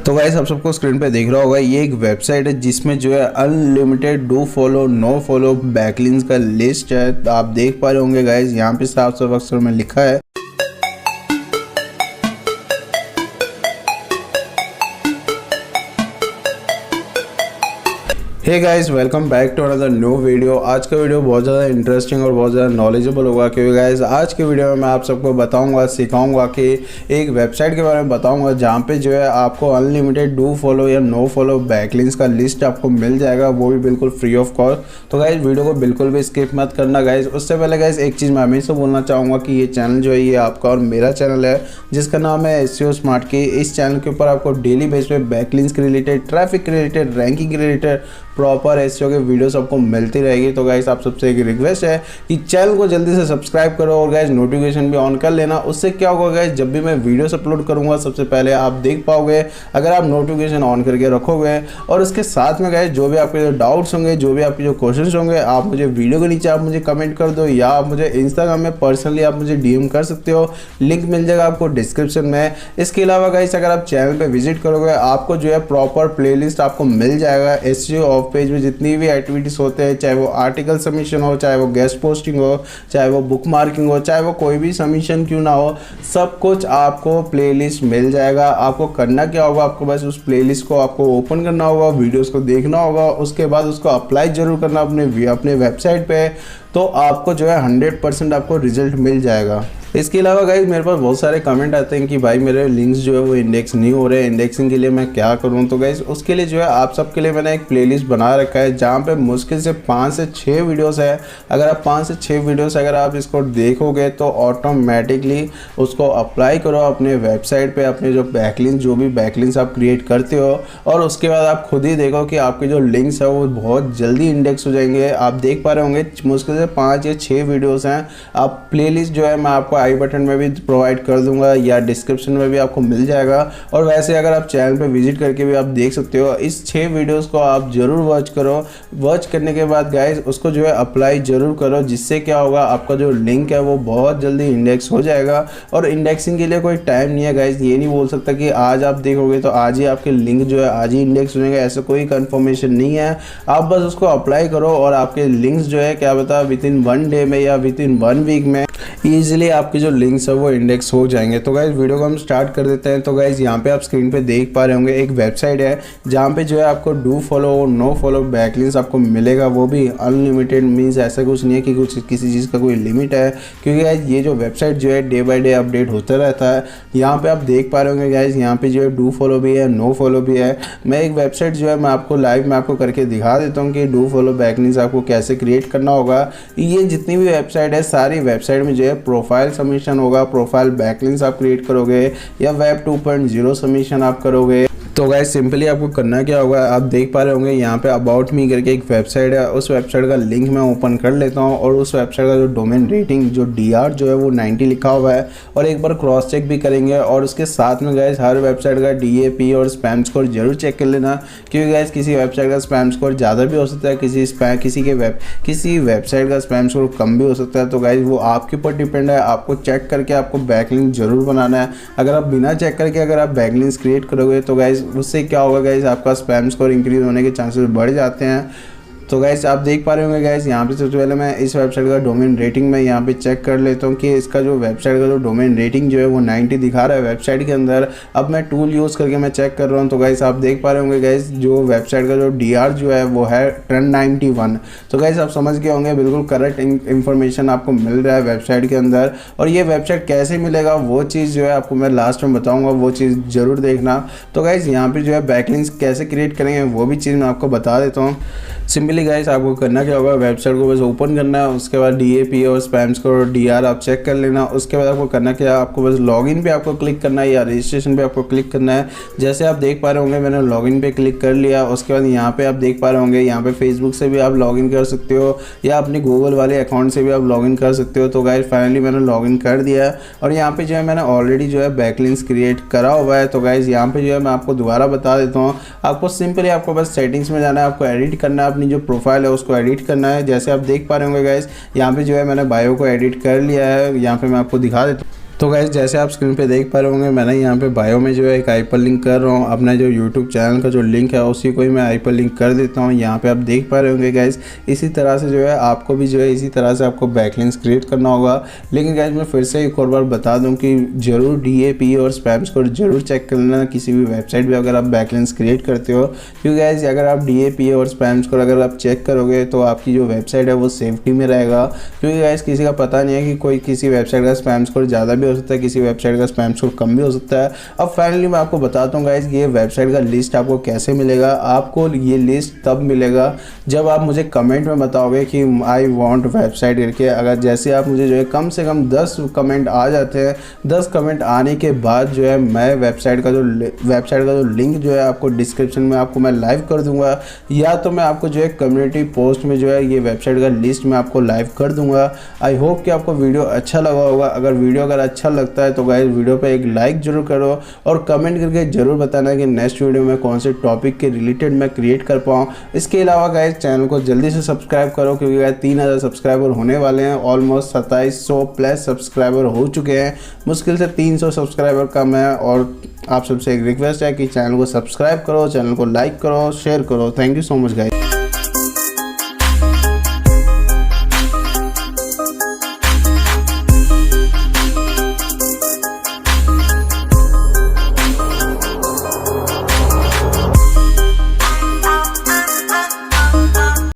तो गाइस आप सबको स्क्रीन पे देख रहा होगा, ये एक वेबसाइट है जिसमें जो है unlimited do follow no follow backlinks का लिस्ट है। आप देख पा रहे होंगे गाइस, यहाँ पे साफ साफ अक्षर में लिखा है। Hey guys, welcome back to another new video. आज का वीडियो बहुत ज़्यादा इंटरेस्टिंग और बहुत ज़्यादा नॉलेजेबल होगा, क्योंकि गाइस आज के वीडियो में मैं आप सबको बताऊंगा, सिखाऊंगा कि एक वेबसाइट के बारे में बताऊंगा जहां पे जो है आपको अनलिमिटेड डू फॉलो या नो फॉलो बैकलिंक्स का लिस्ट आपको मिल जाएगा, वो भी बिल्कुल फ्री ऑफ कॉस्ट। तो गाइस वीडियो को बिल्कुल भी स्किप मत करना गाइस। उससे पहले गाइस एक चीज़ मैं हमेशा बोलना चाहूँगा कि ये चैनल जो है ये आपका और मेरा चैनल है, जिसका नाम है SEO स्मार्ट की। इस चैनल के ऊपर आपको डेली बेस पे बैकलिंक्स के रिलेटेड, ट्रैफिक के रिलेटेड, रैंकिंग के रिलेटेड प्रॉपर SEO के वीडियोस आपको मिलती रहेगी। तो गाइस आप सबसे एक रिक्वेस्ट है कि चैनल को जल्दी से सब्सक्राइब करो और गाइस नोटिफिकेशन भी ऑन कर लेना। उससे क्या होगा गाइस, जब भी मैं वीडियोस अपलोड करूंगा सबसे पहले आप देख पाओगे, अगर आप नोटिफिकेशन ऑन करके रखोगे। और उसके साथ में गाइस जो भी आपके जो डाउट्स होंगे, जो भी आपके जो क्वेश्चन होंगे, आप मुझे वीडियो के नीचे आप मुझे कमेंट कर दो, या आप मुझे इंस्टाग्राम में पर्सनली आप मुझे DM कर सकते हो। लिंक मिल जाएगा आपको डिस्क्रिप्शन में। इसके अलावा गाइस अगर आप चैनल पर विजिट करोगे, आपको जो है प्रॉपर प्लेलिस्ट आपको मिल जाएगा। SEO ऑफ पेज में जितनी भी एक्टिविटीज होते हैं, चाहे वो आर्टिकल सबमिशन हो, चाहे वो गेस्ट पोस्टिंग हो, चाहे वो बुक मार्किंग हो, चाहे वो कोई भी सबमिशन क्यों ना हो, सब कुछ आपको प्लेलिस्ट मिल जाएगा। आपको करना क्या होगा, आपको बस उस प्लेलिस्ट को आपको ओपन करना होगा, वीडियोस को देखना होगा, उसके बाद उसको अप्लाई जरूर करना अपने वेबसाइट पे। तो आपको जो है 100% आपको रिजल्ट मिल जाएगा। इसके अलावा गाइस मेरे पास बहुत सारे कमेंट आते हैं कि भाई मेरे लिंक्स जो है वो इंडेक्स नहीं हो रहे, इंडेक्सिंग के लिए मैं क्या करूं। तो गाइस उसके लिए जो है आप सबके लिए मैंने एक प्लेलिस्ट बना रखा है, जहां पे मुश्किल से 5 से 6 वीडियोस है। अगर आप 5 से 6 वीडियोस अगर आप इसको देखोगे तो ऑटोमेटिकली उसको अप्लाई करो अपने वेबसाइट पे, अपने जो बैकलिंक्स, जो भी बैकलिंक्स आप क्रिएट करते हो, और उसके बाद आप खुद ही देखो कि आपके जो लिंक्स है वो बहुत जल्दी इंडेक्स हो जाएंगे। आप देख पा रहे होंगे मुश्किल से 5 या 6 वीडियोज़ हैं। आप प्लेलिस्ट जो है मैं आपको आई बटन में भी प्रोवाइड कर दूंगा या डिस्क्रिप्शन में भी आपको मिल जाएगा। और वैसे अगर आप चैनल पे विजिट करके भी आप देख सकते हो। इस 6 वीडियोस को आप जरूर वॉच करो। वॉच करने के बाद गाइस उसको जो है अप्लाई जरूर करो, जिससे क्या होगा, आपका जो लिंक है वो बहुत जल्दी इंडेक्स हो जाएगा। और इंडेक्सिंग के लिए कोई टाइम नहीं है गाइस, ये नहीं बोल सकता कि आज आप देखोगे तो आज ही आपके लिंक जो है आज ही इंडेक्स हो जाएगा, ऐसा कोई कंफर्मेशन नहीं है। आप बस उसको अप्लाई करो और आपके लिंक्स जो है क्या बता विदिन 1 डे में या विदिन 1 वीक में ईजिली आपके जो लिंक्स है वो इंडेक्स हो जाएंगे। तो गाइज वीडियो को हम स्टार्ट कर देते हैं। तो गाइज यहाँ पे आप स्क्रीन पे देख पा रहे होंगे एक वेबसाइट है जहाँ पे जो है आपको do follow no follow backlinks आपको मिलेगा, वो भी अनलिमिटेड। मीन्स ऐसा कुछ नहीं है कि कुछ किसी चीज़ का कोई लिमिट है, क्योंकि गाइज ये जो वेबसाइट जो है डे बाय डे अपडेट होता रहता है। यहाँ पे आप देख पा रहे होंगे गाइज, यहाँ पे जो है डू फॉलो भी है, नो फॉलो भी है। मैं एक वेबसाइट जो है मैं आपको लाइव में आपको करके दिखा देता हूँ कि डू फॉलो बैकलिंक्स आपको कैसे क्रिएट करना होगा। ये जितनी भी वेबसाइट है, सारी वेबसाइट में जो है प्रोफाइल सबमिशन होगा, प्रोफाइल बैकलिंक्स आप क्रिएट करोगे या वेब 2.0 सबमिशन आप करोगे। तो गाइस सिंपली आपको करना क्या होगा, आप देख पा रहे होंगे यहाँ पे अबाउट मी करके एक वेबसाइट है। उस वेबसाइट का लिंक मैं ओपन कर लेता हूँ और उस वेबसाइट का जो डोमेन रेटिंग जो DR जो है वो 90 लिखा हुआ है, और एक बार क्रॉस चेक भी करेंगे। और उसके साथ में गाइस हर वेबसाइट का DAP और स्पैम स्कोर जरूर चेक कर लेना, क्योंकि गाइस किसी वेबसाइट का स्पैम स्कोर ज़्यादा भी हो सकता है, किसी वेबसाइट का स्पैम स्कोर कम भी हो सकता है। तो गाइस वो आपके ऊपर डिपेंड है, आपको चेक करके आपको बैकलिंक जरूर बनाना है। अगर आप बिना चेक करके अगर आप बैकलिंक्स क्रिएट करोगे तो गाइस उससे क्या होगा गाइस, आपका स्पैम स्कोर इंक्रीज होने के चांसेस बढ़ जाते हैं। तो गाइस आप देख पा रहे होंगे गाइस, यहाँ पे सबसे पहले मैं इस वेबसाइट का डोमेन रेटिंग में यहाँ पे चेक कर लेता हूँ कि इसका जो वेबसाइट का जो डोमेन रेटिंग जो है वो 90 दिखा रहा है वेबसाइट के अंदर। अब मैं टूल यूज़ करके मैं चेक कर रहा हूँ। तो गाइस आप देख पा रहे होंगे गाइस, जो वेबसाइट का जो DR जो है वो है 1091। तो गाइस आप समझ गए होंगे, बिल्कुल करेक्ट इन्फॉर्मेशन आपको मिल रहा है वेबसाइट के अंदर। और ये वेबसाइट कैसे मिलेगा वो चीज़ जो है आपको मैं लास्ट में बताऊँगा, वो चीज़ ज़रूर देखना। तो गाइस यहाँ पर जो है बैकलिंक्स कैसे क्रिएट करेंगे वो भी चीज़ मैं आपको बता देता हूँ। सिंपली गाइस आपको करना क्या होगा, वेबसाइट को बस ओपन करना है, उसके बाद DAP और स्पैम स्कोर और DR आप चेक कर लेना। उसके बाद आपको करना क्या, आपको बस लॉगिन पे आपको क्लिक करना है या रजिस्ट्रेशन पे आपको क्लिक करना है। जैसे आप देख पा रहे होंगे मैंने लॉगिन पे क्लिक कर लिया। उसके बाद यहाँ पे आप देख पा रहे होंगे, यहाँ पे फेसबुक से भी आप लॉगिन कर सकते हो या अपने गूगल वाले अकाउंट से भी आप लॉगिन कर सकते हो। तो गाइस फाइनली मैंने लॉगिन कर दिया है और यहाँ पे जो है मैंने ऑलरेडी जो है बैकलिंक्स क्रिएट करा हुआ है। तो गाइस यहाँ पे जो है मैं आपको दोबारा बता देता हूँ, आपको सिंपली आपको बस सेटिंग्स में जाना है, आपको एडिट करना है, अपनी जो प्रोफाइल है उसको एडिट करना है। जैसे आप देख पा रहे होंगे गाइस, यहाँ पे जो है मैंने बायो को एडिट कर लिया है, यहाँ पे मैं आपको दिखा देता हूँ। तो गाइस जैसे आप स्क्रीन पे देख पा रहे होंगे, मैंने यहाँ पे बायो में जो है एक हाइपर लिंक कर रहा हूँ। अपना जो यूट्यूब चैनल का जो लिंक है उसी को ही मैं हाइपर लिंक कर देता हूँ। यहाँ पे आप देख पा रहे होंगे गाइस। इसी तरह से जो है आपको भी जो है इसी तरह से आपको बैकलिंक्स क्रिएट करना होगा। लेकिन गाइस मैं फिर से एक और बार बता दूँ कि जरूर DAP और स्पैम स्कोर जरूर चेक कर लेना किसी भी वेबसाइट पर अगर आप बैकलिंक्स क्रिएट करते हो, क्योंकि गाइस अगर आप DAP और स्पैम स्कोर अगर आप चेक करोगे तो आपकी जो वेबसाइट है वो सेफ्टी में रहेगा। क्योंकि गाइस किसी का पता नहीं है कि कोई किसी वेबसाइट का स्पैम स्कोर ज़्यादा भी हो सकता है, किसी वेबसाइट का स्पैम स्कोर कम भी हो सकता है। अब फाइनली मैं आपको बताता हूँ गाइस ये वेबसाइट का लिस्ट आपको कैसे मिलेगा। आपको ये लिस्ट तब मिलेगा जब आप मुझे कमेंट में बताओगे कि आई वांट वेबसाइट करके। अगर जैसे आप मुझे जो है कम से कम 10 कमेंट आ जाते हैं, 10 कमेंट आने के बाद जो है मैं वेबसाइट का जो लिंक जो है आपको डिस्क्रिप्शन में आपको मैं लाइव कर दूंगा, या तो मैं आपको जो है कम्युनिटी पोस्ट में जो है ये वेबसाइट का लिस्ट मैं आपको लाइव कर दूंगा। आई होप कि आपको वीडियो अच्छा लगा होगा। अगर वीडियो अच्छा लगता है तो गाइस वीडियो पे एक लाइक जरूर करो और कमेंट करके जरूर बताना कि नेक्स्ट वीडियो में कौन से टॉपिक के रिलेटेड मैं क्रिएट कर पाऊँ। इसके अलावा गाइस चैनल को जल्दी से सब्सक्राइब करो, क्योंकि गाइस 3000 सब्सक्राइबर होने वाले हैं। ऑलमोस्ट 2700 प्लस सब्सक्राइबर हो चुके हैं, मुश्किल से 300 सब्सक्राइबर कम है। और आप सबसे एक रिक्वेस्ट है कि चैनल को सब्सक्राइब करो, चैनल को लाइक करो, शेयर करो। Thank you so much guys.